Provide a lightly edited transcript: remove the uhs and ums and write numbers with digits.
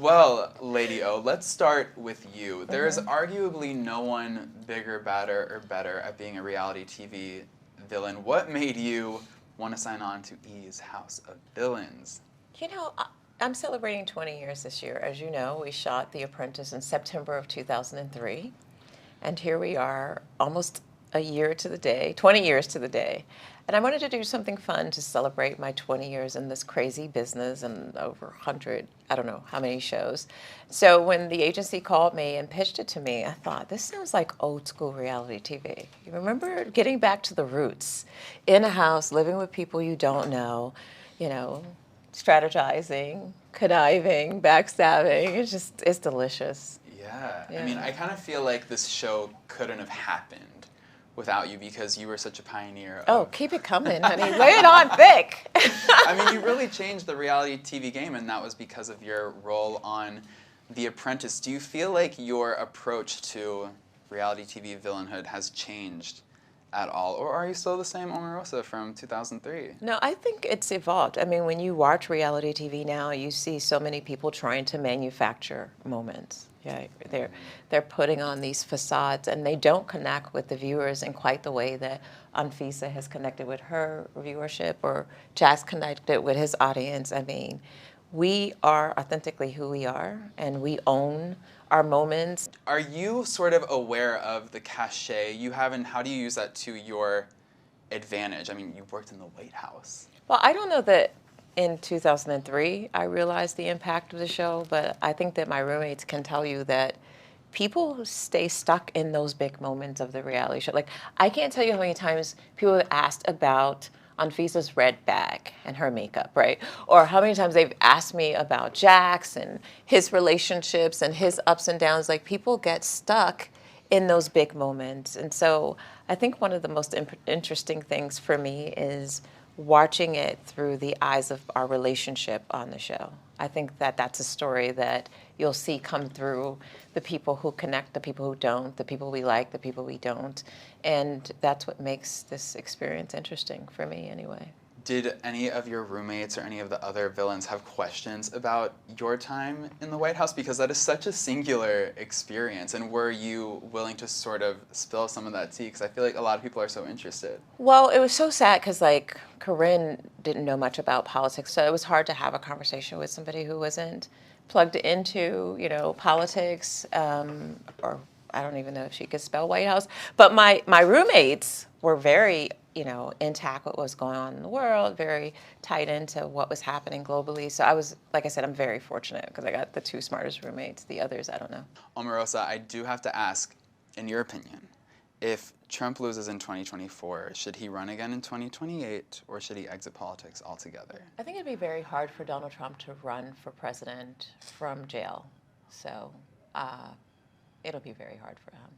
Well, Lady O, let's start with you. There is arguably no one bigger, badder, or better at being a reality TV villain. What made you want to sign on to E's House of Villains? You know, I'm celebrating 20 years this year. As you know, we shot The Apprentice in September of 2003. And here we are, almost a year to the day, 20 years to the day. And I wanted to do something fun to celebrate my 20 years in this crazy business and over 100, I don't know how many shows. So when the agency called me and pitched it to me, I thought, this sounds like old school reality TV. You remember getting back to the roots, in a house, living with people you don't know, you know, strategizing, conniving, backstabbing. It's delicious. Yeah. Yeah. I mean, I kind of feel like this show couldn't have happened without you because you were such a pioneer. Oh, keep it coming, honey. Lay it on thick. I mean, you really changed the reality TV game, and that was because of your role on The Apprentice. Do you feel like your approach to reality TV villainhood has changed at all, or are you still the same Omarosa from 2003? No, I think it's evolved. I mean, when you watch reality TV now, you see so many people trying to manufacture moments. Yeah, they're putting on these facades, and they don't connect with the viewers in quite the way that Anfisa has connected with her viewership, or Jack's connected with his audience. I mean, we are authentically who we are, and we own our moments. Are you sort of aware of the cachet you have, and how do you use that to your advantage? I mean, you worked in the White House. Well, I don't know that in 2003 I realized the impact of the show, but I think that my roommates can tell you that people stay stuck in those big moments of the reality show. Like, I can't tell you how many times people have asked about Anfisa's red bag and her makeup, right? Or how many times they've asked me about Jax and his relationships and his ups and downs. Like, people get stuck in those big moments. And so I think one of the most interesting things for me is watching it through the eyes of our relationship on the show. I think that that's a story that you'll see come through the people who connect, the people who don't, the people we like, the people we don't. And that's what makes this experience interesting for me anyway. Did any of your roommates or any of the other villains have questions about your time in the White House? Because that is such a singular experience. And were you willing to sort of spill some of that tea? Because I feel like a lot of people are so interested. Well, it was so sad because, like, Corinne didn't know much about politics, so it was hard to have a conversation with somebody who wasn't plugged into, you know, politics, or I don't even know if she could spell White House. But my roommates were very, you know, intact with what was going on in the world, very tied into what was happening globally. So I was, like I said, I'm very fortunate because I got the two smartest roommates. The others, I don't know. Omarosa, I do have to ask, in your opinion, if Trump loses in 2024, should he run again in 2028, or should he exit politics altogether? I think it'd be very hard for Donald Trump to run for president from jail. So it'll be very hard for him.